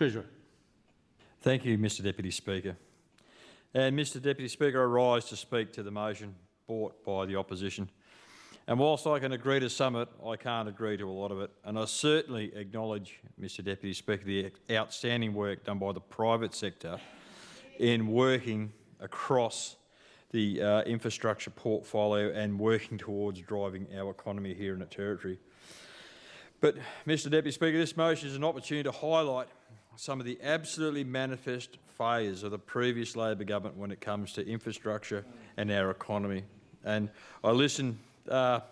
Treasurer. Thank you, Mr Deputy Speaker. And Mr Deputy Speaker, I rise to speak to the motion brought by the opposition. And whilst I can agree to some of it, I can't agree to a lot of it. And I certainly acknowledge, Mr Deputy Speaker, the outstanding work done by the private sector in working across the infrastructure portfolio and working towards driving our economy here in the Territory. But, Mr Deputy Speaker, this motion is an opportunity to highlight some of the absolutely manifest failures of the previous Labor government when it comes to infrastructure and our economy. And I listened I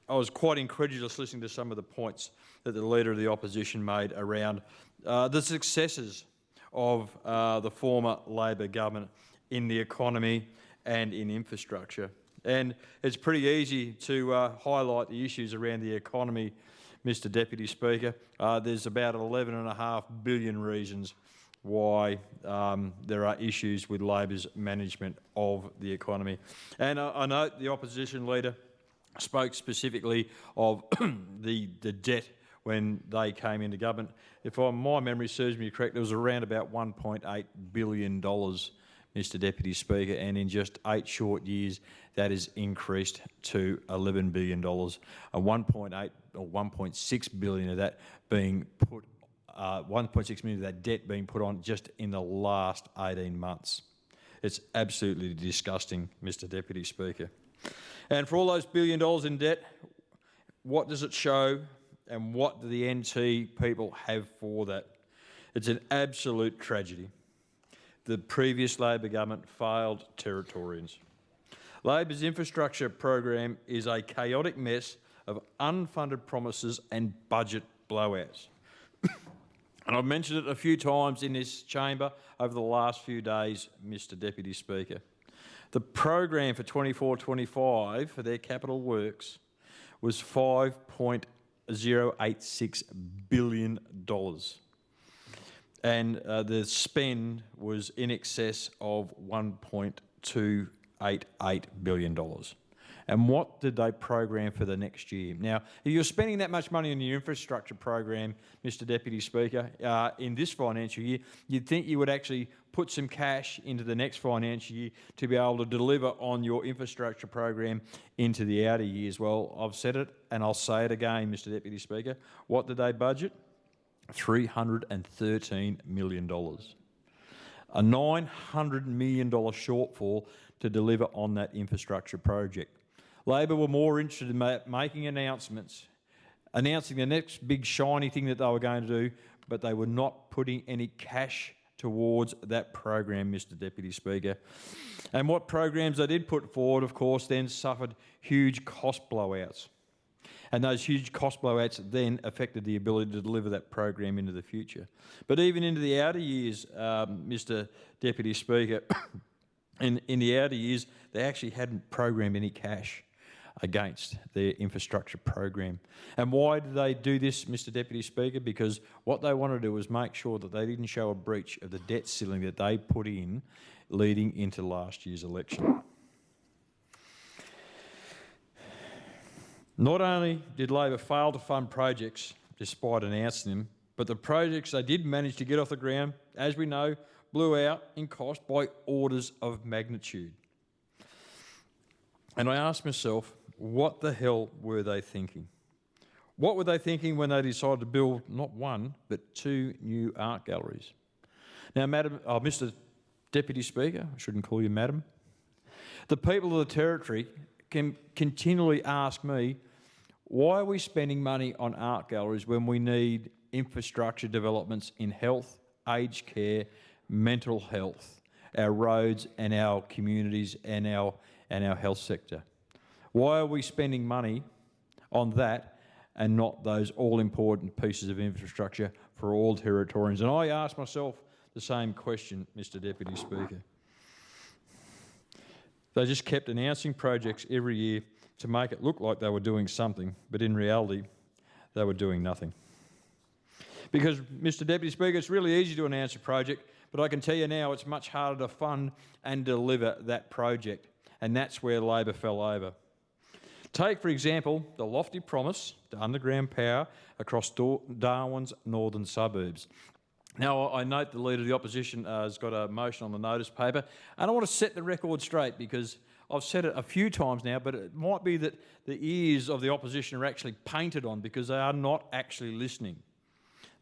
was quite incredulous listening to some of the points that the Leader of the Opposition made around the successes of the former Labor government in the economy and in infrastructure. And it's pretty easy to highlight the issues around the economy, Mr Deputy Speaker. There's about 11.5 billion reasons why there are issues with Labor's management of the economy. And I note the opposition leader spoke specifically of the debt when they came into government. If my memory serves me correct, it was around about $1.8 billion, Mr Deputy Speaker, and in just 8 short years that has increased to $11 billion, 1.8 or 1.6 billion of that being put 1.6 million of that debt being put on just in the last 18 months. It's absolutely disgusting, Mr Deputy Speaker. And for all those $1 billion in debt, what does it show and what do the NT people have for that? It's an absolute tragedy. The previous Labor government failed Territorians. Labor's infrastructure program is a chaotic mess of unfunded promises and budget blowouts. And I've mentioned it a few times in this chamber over the last few days, Mr Deputy Speaker. The program for 24-25 for their capital works was $5.086 billion. And the spend was in excess of $1.288 billion. And what did they program for the next year? Now, if you're spending that much money on your infrastructure program, Mr Deputy Speaker, in this financial year, you'd think you would actually put some cash into the next financial year to be able to deliver on your infrastructure program into the outer years. Well, I've said it and I'll say it again, Mr Deputy Speaker. What did they budget? $313 million. A $900 million shortfall to deliver on that infrastructure project. Labor were more interested in making announcements, announcing the next big shiny thing that they were going to do, but they were not putting any cash towards that program, Mr Deputy Speaker. And what programs they did put forward, of course, then suffered huge cost blowouts. And those huge cost blowouts then affected the ability to deliver that program into the future. But even into the outer years, Mr Deputy Speaker, in the outer years, they actually hadn't programmed any cash against their infrastructure program. And why did they do this, Mr Deputy Speaker? Because what they wanted to do was make sure that they didn't show a breach of the debt ceiling that they put in leading into last year's election. Not only did Labor fail to fund projects despite announcing them, but the projects they did manage to get off the ground, as we know, blew out in cost by orders of magnitude. And I asked myself, what the hell were they thinking? What were they thinking when they decided to build not one, but 2 new art galleries? Now, Mr Deputy Speaker, I shouldn't call you madam, the people of the Territory can continually ask me, why are we spending money on art galleries when we need infrastructure developments in health, aged care, mental health, our roads and our communities and our health sector? Why are we spending money on that and not those all-important pieces of infrastructure for all Territorians? And I ask myself the same question, Mr Deputy Speaker. They just kept announcing projects every year to make it look like they were doing something, but in reality, they were doing nothing. Because, Mr Deputy Speaker, it's really easy to announce a project, but I can tell you now it's much harder to fund and deliver that project, and that's where Labor fell over. Take, for example, the lofty promise to underground power across Darwin's northern suburbs. Now, I note the Leader of the Opposition has got a motion on the notice paper, and I want to set the record straight because I've said it a few times now, but it might be that the ears of the opposition are actually painted on because they are not actually listening.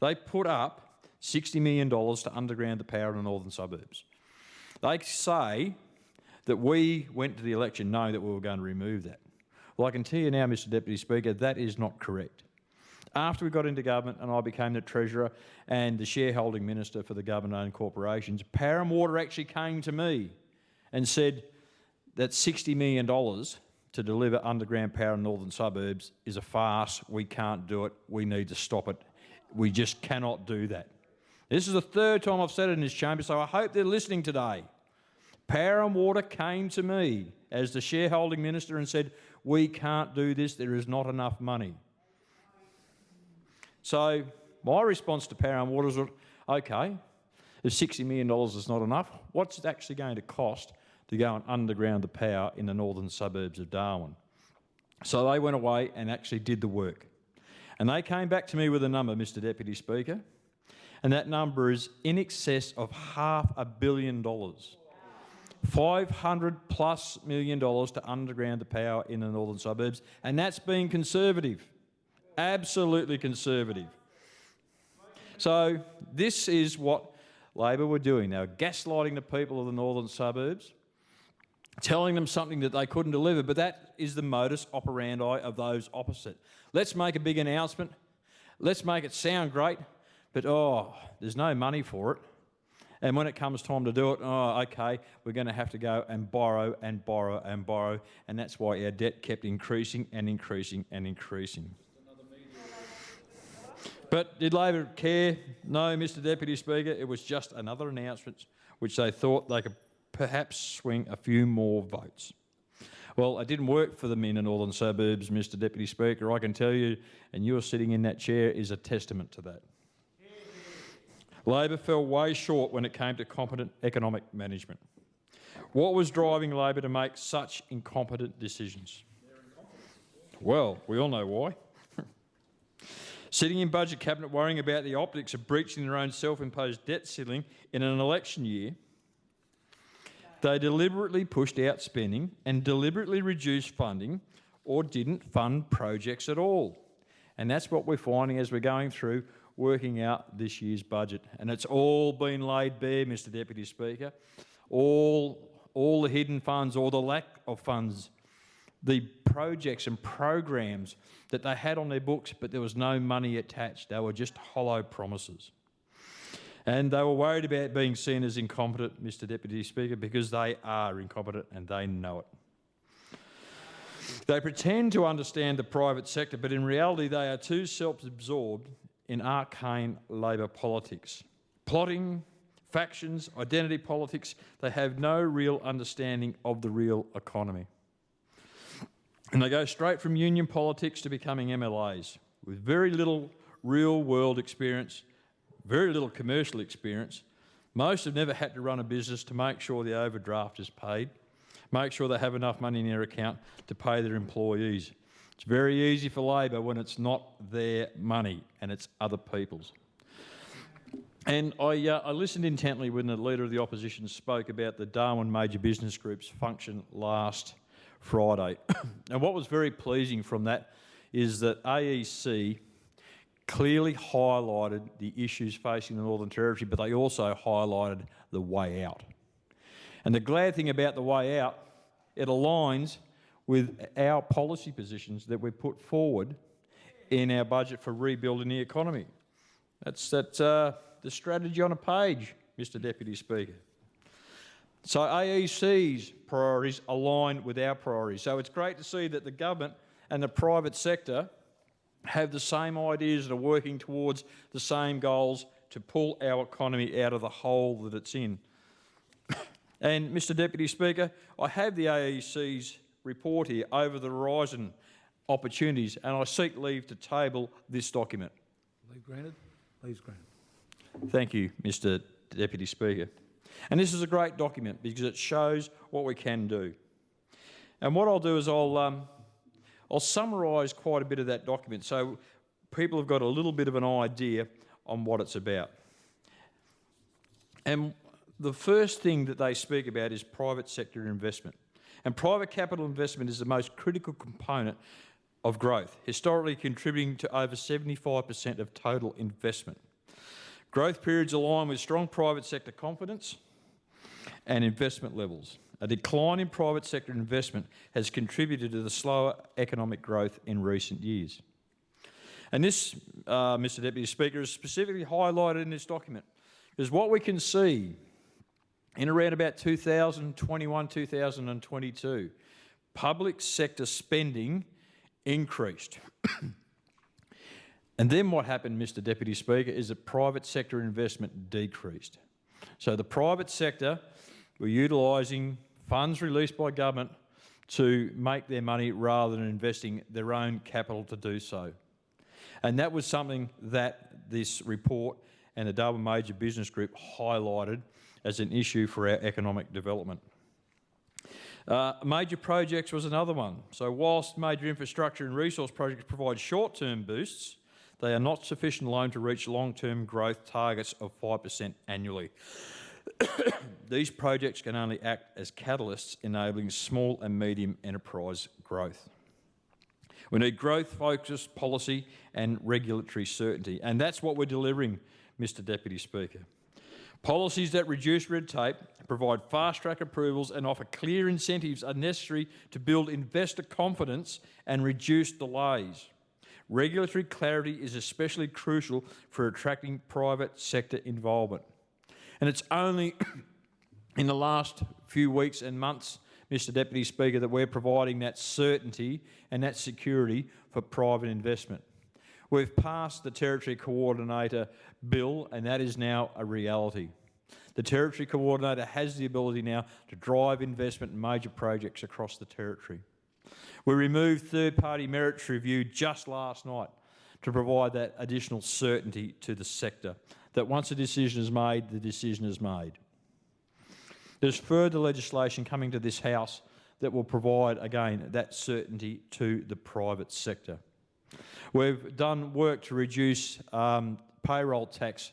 They put up $60 million to underground the power in the northern suburbs. They say that we went to the election knowing that we were going to remove that. Well, I can tell you now, Mr Deputy Speaker, that is not correct. After we got into government and I became the Treasurer and the shareholding minister for the government-owned corporations, Power and Water actually came to me and said that $60 million to deliver underground power in northern suburbs is a farce. We can't do it. We need to stop it. We just cannot do that. This is the third time I've said it in this chamber, so I hope they're listening today. Power and Water came to me as the shareholding minister and said, we can't do this, there is not enough money. So my response to Power and Water is, okay, if $60 million is not enough, what's it actually going to cost to go and underground the power in the northern suburbs of Darwin? So they went away and actually did the work. And they came back to me with a number, Mr Deputy Speaker, and that number is in excess of $500 million. $500+ million to underground the power in the northern suburbs, and that's being conservative, absolutely conservative. So this is what Labor were doing. They were gaslighting the people of the northern suburbs, telling them something that they couldn't deliver, but that is the modus operandi of those opposite. Let's make a big announcement, let's make it sound great, but there's no money for it. And when it comes time to do it, okay, we're going to have to go and borrow and borrow and borrow, and that's why our debt kept increasing and increasing and increasing. But did Labor care? No, Mr Deputy Speaker, it was just another announcement which they thought they could perhaps swing a few more votes. Well, it didn't work for them in the northern suburbs, Mr Deputy Speaker, I can tell you, and you're sitting in that chair is a testament to that. Labor fell way short when it came to competent economic management. What was driving Labor to make such incompetent decisions? Well, we all know why. Sitting in Budget Cabinet worrying about the optics of breaching their own self-imposed debt ceiling in an election year, they deliberately pushed out spending and deliberately reduced funding or didn't fund projects at all. And that's what we're finding as we're going through working out this year's budget. And it's all been laid bare, Mr Deputy Speaker. All the hidden funds or the lack of funds, the projects and programs that they had on their books, but there was no money attached. They were just hollow promises. And they were worried about being seen as incompetent, Mr Deputy Speaker, because they are incompetent and they know it. They pretend to understand the private sector, but in reality they are too self-absorbed in arcane Labor politics. Plotting, factions, identity politics, they have no real understanding of the real economy. And they go straight from union politics to becoming MLAs with very little real-world experience, very little commercial experience. Most have never had to run a business to make sure the overdraft is paid, make sure they have enough money in their account to pay their employees. It's very easy for Labor when it's not their money and it's other people's. And I listened intently when the Leader of the Opposition spoke about the Darwin Major Business Group's function last Friday. And what was very pleasing from that is that AEC clearly highlighted the issues facing the Northern Territory, but they also highlighted the way out. And the glad thing about the way out, it aligns with our policy positions that we put forward in our budget for rebuilding the economy. That's the strategy on a page, Mr Deputy Speaker. So AEC's priorities align with our priorities. So it's great to see that the government and the private sector have the same ideas and are working towards the same goals to pull our economy out of the hole that it's in. And Mr Deputy Speaker, I have the AEC's report here over the horizon opportunities, and I seek leave to table this document. Leave granted. Leave granted. Thank you, Mr Deputy Speaker. And this is a great document because it shows what we can do. And what I'll do is I'll I'll summarise quite a bit of that document so people have got a little bit of an idea on what it's about. And the first thing that they speak about is private sector investment. And private capital investment is the most critical component of growth, historically contributing to over 75% of total investment. Growth periods align with strong private sector confidence and investment levels. A decline in private sector investment has contributed to the slower economic growth in recent years. And this, Mr Deputy Speaker, is specifically highlighted in this document, because what we can see in around about 2021-2022, public sector spending increased. And then what happened, Mr Deputy Speaker, is that private sector investment decreased. So the private sector were utilising funds released by government to make their money rather than investing their own capital to do so. And that was something that this report and the Darwin Major Business Group highlighted as an issue for our economic development. Major projects was another one. So whilst major infrastructure and resource projects provide short-term boosts, they are not sufficient alone to reach long-term growth targets of 5% annually. These projects can only act as catalysts enabling small and medium enterprise growth. We need growth-focused policy and regulatory certainty, and that's what we're delivering, Mr Deputy Speaker. Policies that reduce red tape, provide fast-track approvals and offer clear incentives are necessary to build investor confidence and reduce delays. Regulatory clarity is especially crucial for attracting private sector involvement. And it's only in the last few weeks and months, Mr Deputy Speaker, that we're providing that certainty and that security for private investment. We've passed the Territory Coordinator Bill, and that is now a reality. The Territory Coordinator has the ability now to drive investment in major projects across the Territory. We removed third-party merits review just last night to provide that additional certainty to the sector, that once a decision is made, the decision is made. There's further legislation coming to this House that will provide, again, that certainty to the private sector. We've done work to reduce payroll tax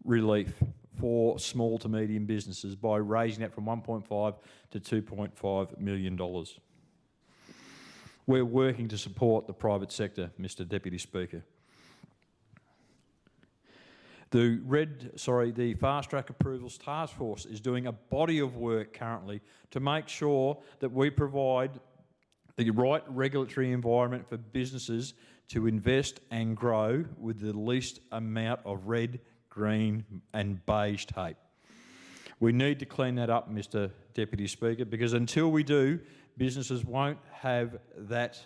relief for small to medium businesses by raising that from $1.5 to $2.5 million. We're working to support the private sector, Mr Deputy Speaker. The Fast Track Approvals Task Force is doing a body of work currently to make sure that we provide the right regulatory environment for businesses to invest and grow with the least amount of red, green and beige tape. We need to clean that up, Mr Deputy Speaker, because until we do, businesses won't have that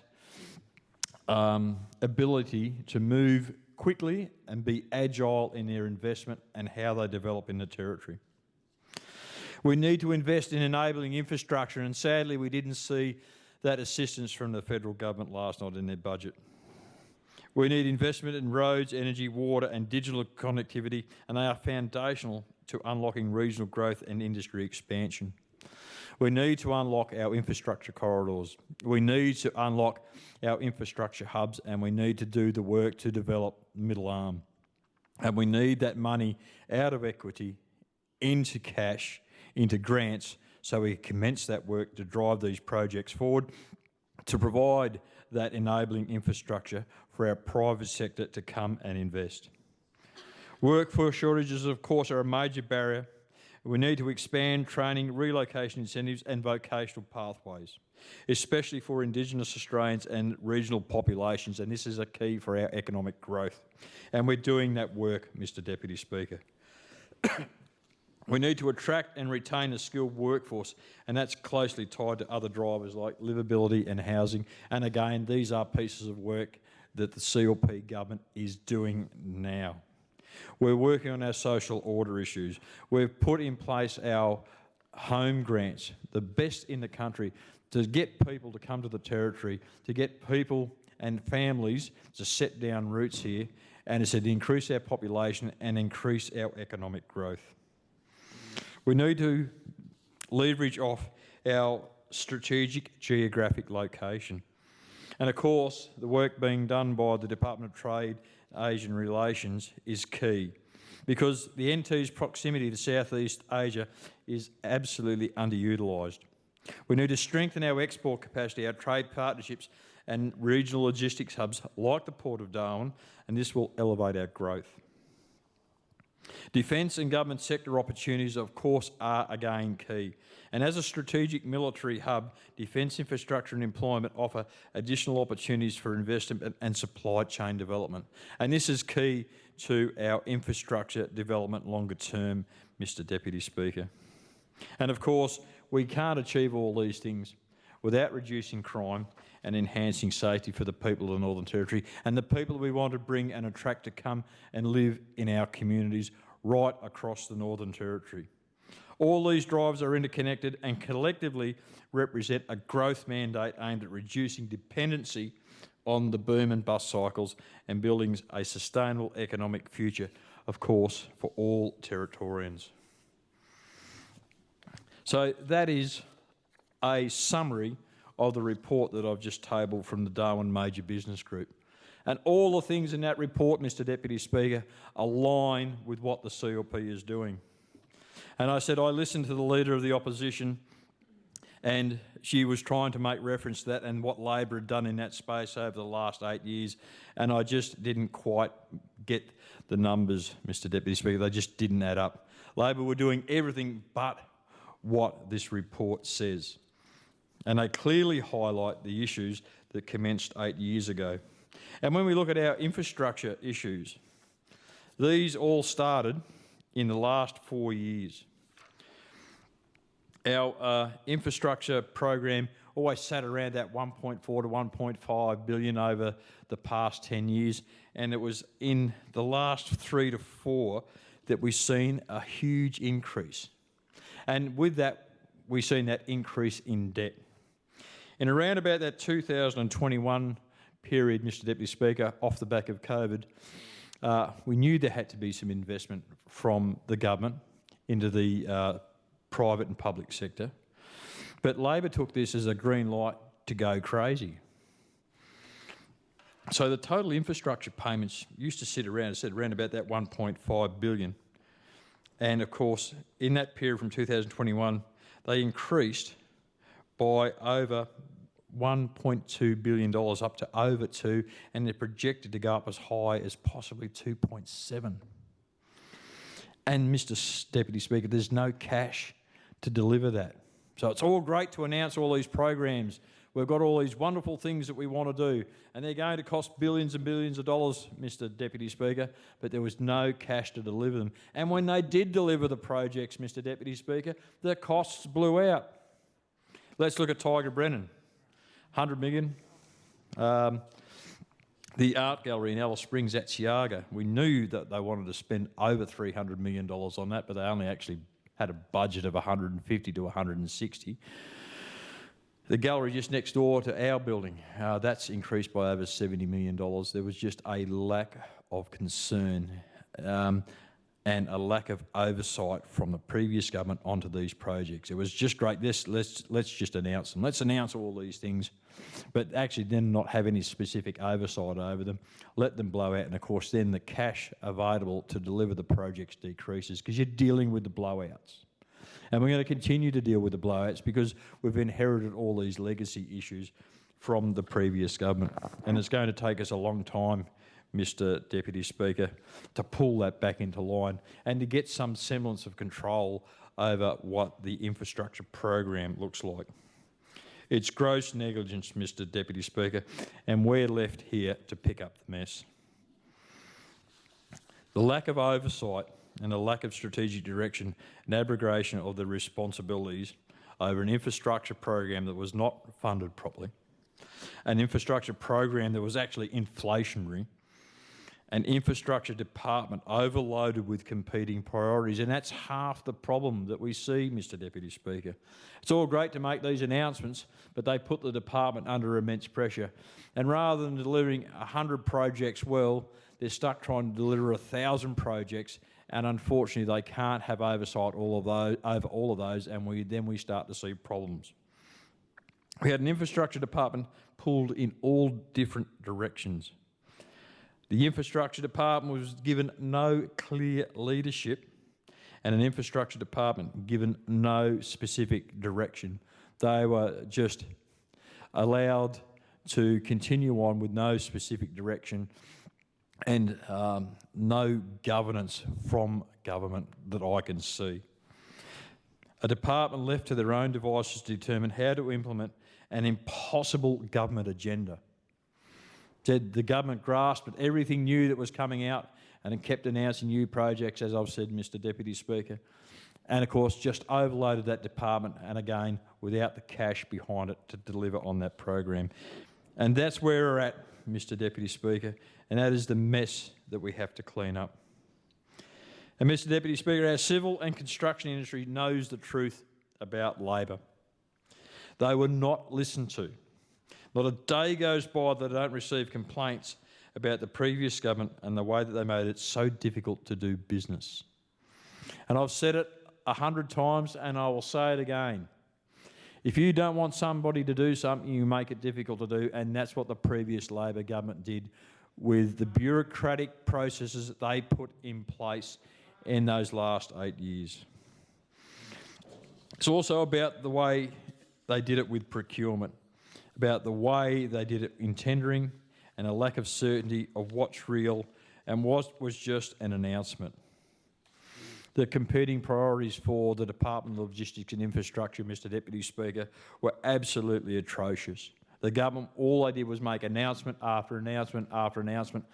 ability to move quickly and be agile in their investment and how they develop in the Territory. We need to invest in enabling infrastructure, and sadly we didn't see that assistance from the federal government last night in their budget. We need investment in roads, energy, water and digital connectivity, and they are foundational to unlocking regional growth and industry expansion. We need to unlock our infrastructure corridors. We need to unlock our infrastructure hubs, and we need to do the work to develop Middle Arm. And we need that money out of equity into cash, into grants, so we commence that work to drive these projects forward, to provide that enabling infrastructure for our private sector to come and invest. Workforce shortages, of course, are a major barrier. We need to expand training, relocation incentives and vocational pathways, especially for Indigenous Australians and regional populations, and this is a key for our economic growth. And we're doing that work, Mr Deputy Speaker. We need to attract and retain a skilled workforce, and that's closely tied to other drivers like livability and housing. And again, these are pieces of work that the CLP government is doing now. We're working on our social order issues. We've put in place our home grants, the best in the country, to get people to come to the Territory, to get people and families to set down roots here, and it's to increase our population and increase our economic growth. We need to leverage off our strategic geographic location. And of course, the work being done by the Department of Trade and Asian Relations is key, because the NT's proximity to Southeast Asia is absolutely underutilised. We need to strengthen our export capacity, our trade partnerships and regional logistics hubs like the Port of Darwin, and this will elevate our growth. Defence and government sector opportunities, of course, are again key. And as a strategic military hub, defence infrastructure and employment offer additional opportunities for investment and supply chain development. And this is key to our infrastructure development longer term, Mr Deputy Speaker. And of course, we can't achieve all these things without reducing crime and enhancing safety for the people of the Northern Territory and the people we want to bring and attract to come and live in our communities right across the Northern Territory. All these drives are interconnected and collectively represent a growth mandate aimed at reducing dependency on the boom and bust cycles and building a sustainable economic future, of course, for all Territorians. So that is a summary of the report that I've just tabled from the Darwin Major Business Group. And all the things in that report, Mr Deputy Speaker, align with what the CLP is doing. And I said I listened to the Leader of the Opposition, and she was trying to make reference to that and what Labor had done in that space over the last 8 years, and I just didn't quite get the numbers, Mr Deputy Speaker. They just didn't add up. Labor were doing everything but what this report says, and they clearly highlight the issues that commenced 8 years ago. And when we look at our infrastructure issues, these all started in the last 4 years. Our infrastructure program always sat around that 1.4 to 1.5 billion over the past 10 years, and it was in the last 3 to 4 that we've seen a huge increase. And with that, we've seen that increase in debt. In around about that 2021 period, Mr Deputy Speaker, off the back of COVID, we knew there had to be some investment from the government into the private and public sector. But Labor took this as a green light to go crazy. So the total infrastructure payments used to sit around, around about that 1.5 billion. And of course, in that period from 2021, they increased by over $1.2 billion up to over 2, and they're projected to go up as high as possibly 2.7. And Mr Deputy Speaker, there's no cash to deliver that. So it's all great to announce all these programs. We've got all these wonderful things that we want to do, and they're going to cost billions and billions of dollars, Mr Deputy Speaker, but there was no cash to deliver them. And when they did deliver the projects, Mr Deputy Speaker, the costs blew out. Let's look at Tiger Brennan, 100 million. The art gallery in Alice Springs at Chiaga, we knew that they wanted to spend over $300 million on that, but they only actually had a budget of 150 to 160. The gallery just next door to our building, that's increased by over $70 million. There was just a lack of concern and a lack of oversight from the previous government onto these projects. It was just great. Let's just announce them. Let's announce all these things, but actually then not have any specific oversight over them. Let them blow out, and of course then the cash available to deliver the projects decreases because you're dealing with the blowouts. And we're going to continue to deal with the blowouts because we've inherited all these legacy issues from the previous government. And it's going to take us a long time, Mr Deputy Speaker, to pull that back into line and to get some semblance of control over what the infrastructure program looks like. It's gross negligence, Mr Deputy Speaker, and we're left here to pick up the mess. The lack of oversight and a lack of strategic direction and abrogation of the responsibilities over an infrastructure program that was not funded properly, an infrastructure program that was actually inflationary, an infrastructure department overloaded with competing priorities, and that's half the problem that we see, Mr Deputy Speaker. It's all great to make these announcements, but they put the department under immense pressure. And rather than delivering 100 projects well, they're stuck trying to deliver 1,000 projects, and unfortunately they can't have oversight over all of those, and then we start to see problems. We had an infrastructure department pulled in all different directions. The infrastructure department was given no clear leadership, and an infrastructure department given no specific direction. They were just allowed to continue on with no specific direction and no governance from government that I can see. A department left to their own devices to determine how to implement an impossible government agenda. Said the government grasped at everything new that was coming out and it kept announcing new projects, as I've said, Mr. Deputy Speaker, and of course just overloaded that department, and again without the cash behind it to deliver on that program. And that's where we're at, Mr. Deputy Speaker, and that is the mess that we have to clean up. And Mr. Deputy Speaker, our civil and construction industry knows the truth about Labor. They were not listened to. Not a day goes by that they don't receive complaints about the previous government and the way that they made it so difficult to do business. And I've said it 100 times and I will say it again. If you don't want somebody to do something, you make it difficult to do, and that's what the previous Labor government did with the bureaucratic processes that they put in place in those last 8 years. It's also about the way they did it with procurement, about the way they did it in tendering, and a lack of certainty of what's real and what was just an announcement. The competing priorities for the Department of Logistics and Infrastructure, Mr. Deputy Speaker, were absolutely atrocious. The government, all they did was make announcement after announcement after announcement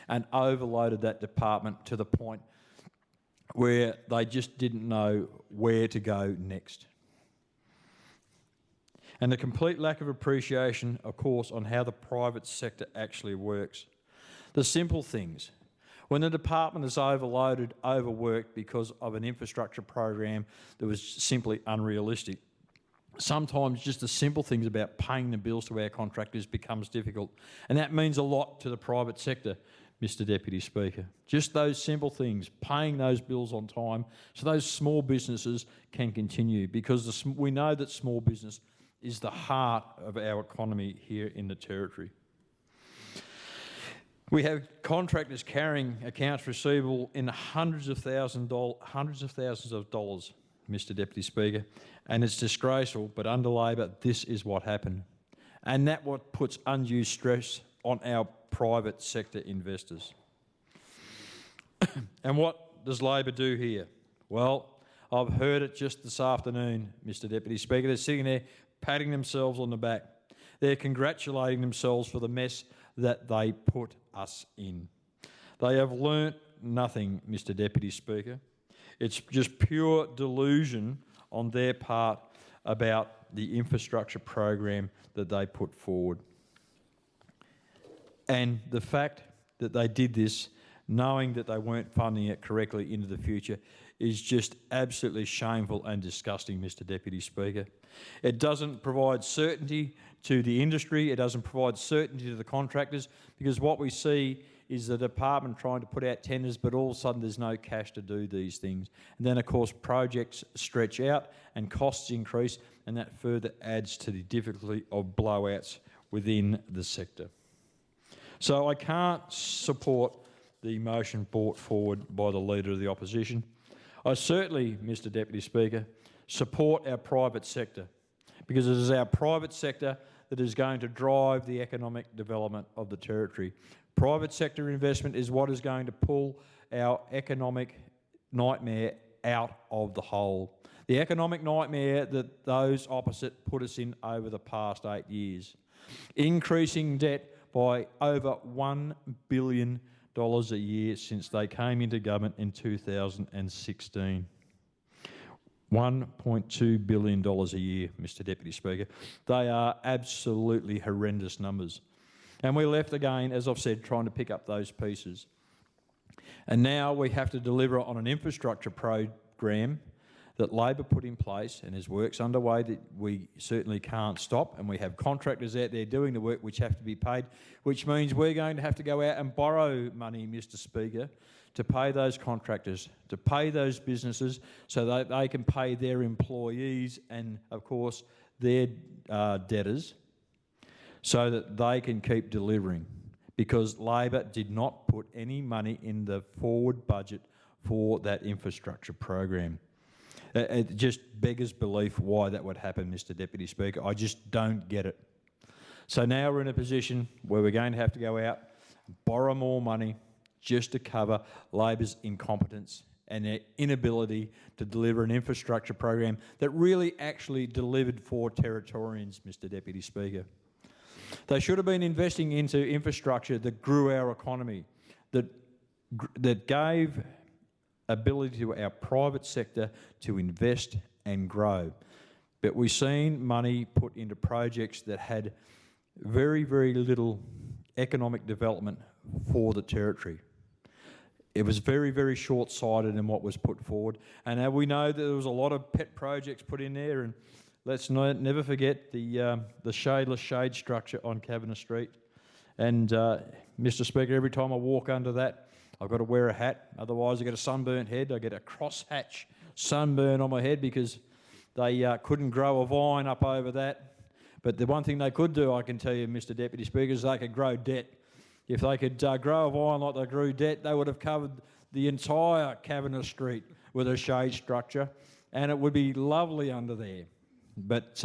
and overloaded that department to the point where they just didn't know where to go next. And the complete lack of appreciation, of course, on how the private sector actually works. The simple things. When the department is overloaded, overworked because of an infrastructure program that was simply unrealistic, sometimes just the simple things about paying the bills to our contractors becomes difficult. And that means a lot to the private sector, Mr. Deputy Speaker. Just those simple things, paying those bills on time so those small businesses can continue, because we know that small business is the heart of our economy here in the Territory. We have contractors carrying accounts receivable in hundreds of thousands of dollars, Mr. Deputy Speaker, and it's disgraceful, but under Labor, this is what happened. And that what puts undue stress on our private sector investors. And what does Labor do here? Well, I've heard it just this afternoon, Mr. Deputy Speaker. They're sitting there patting themselves on the back. They're congratulating themselves for the mess that they put us in. They have learnt nothing, Mr. Deputy Speaker. It's just pure delusion on their part about the infrastructure program that they put forward. And the fact that they did this, knowing that they weren't funding it correctly into the future, is just absolutely shameful and disgusting, Mr. Deputy Speaker. It doesn't provide certainty to the industry, it doesn't provide certainty to the contractors, because what we see is the department trying to put out tenders, but all of a sudden there's no cash to do these things. And then, of course, projects stretch out and costs increase, and that further adds to the difficulty of blowouts within the sector. So I can't support the motion brought forward by the Leader of the Opposition. I certainly, Mr. Deputy Speaker, support our private sector, because it is our private sector that is going to drive the economic development of the Territory. Private sector investment is what is going to pull our economic nightmare out of the hole. The economic nightmare that those opposite put us in over the past 8 years. Increasing debt by over $1 billion a year since they came into government in 2016. $1.2 billion a year, Mr. Deputy Speaker. They are absolutely horrendous numbers. And we're left again, as I've said, trying to pick up those pieces. And now we have to deliver on an infrastructure program that Labor put in place, and there's works underway that we certainly can't stop, and we have contractors out there doing the work which have to be paid, which means we're going to have to go out and borrow money, Mr. Speaker, to pay those contractors, to pay those businesses so that they can pay their employees and, of course, their debtors so that they can keep delivering, because Labor did not put any money in the forward budget for that infrastructure program. It just beggars belief why that would happen, Mr Deputy Speaker. I just don't get it. So now we're in a position where we're going to have to go out, borrow more money just to cover Labor's incompetence and their inability to deliver an infrastructure program that really actually delivered for Territorians, Mr Deputy Speaker. They should have been investing into infrastructure that grew our economy, that gave ability to our private sector to invest and grow. But we've seen money put into projects that had very, very little economic development for the Territory. It was very, very short-sighted in what was put forward. And we know that there was a lot of pet projects put in there, and let's never forget the shadeless shade structure on Kavanagh Street. And Mr Speaker, every time I walk under that, I've got to wear a hat, otherwise I get a sunburnt head. I get a crosshatch sunburn on my head because they couldn't grow a vine up over that. But the one thing they could do, I can tell you, Mr Deputy Speaker, is they could grow debt. If they could grow a vine like they grew debt, they would have covered the entire Kavanagh Street with a shade structure, and it would be lovely under there. But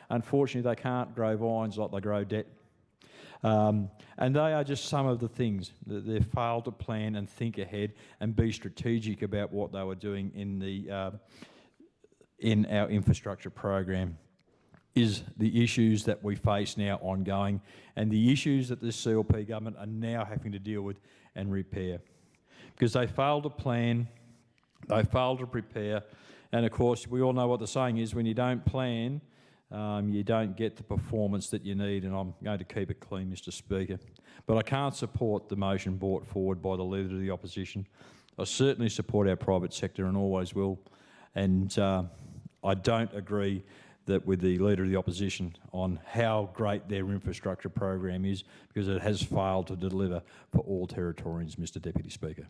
unfortunately, they can't grow vines like they grow debt. And they are just some of the things that they've failed to plan and think ahead and be strategic about what they were doing in our infrastructure program. Is the issues that we face now ongoing, and the issues that this CLP government are now having to deal with and repair. Because they failed to plan, they failed to prepare, and of course we all know what the saying is: when you don't plan, you don't get the performance that you need, and I'm going to keep it clean, Mr Speaker. But I can't support the motion brought forward by the Leader of the Opposition. I certainly support our private sector and always will, and I don't agree that with the Leader of the Opposition on how great their infrastructure program is, because it has failed to deliver for all Territorians, Mr Deputy Speaker.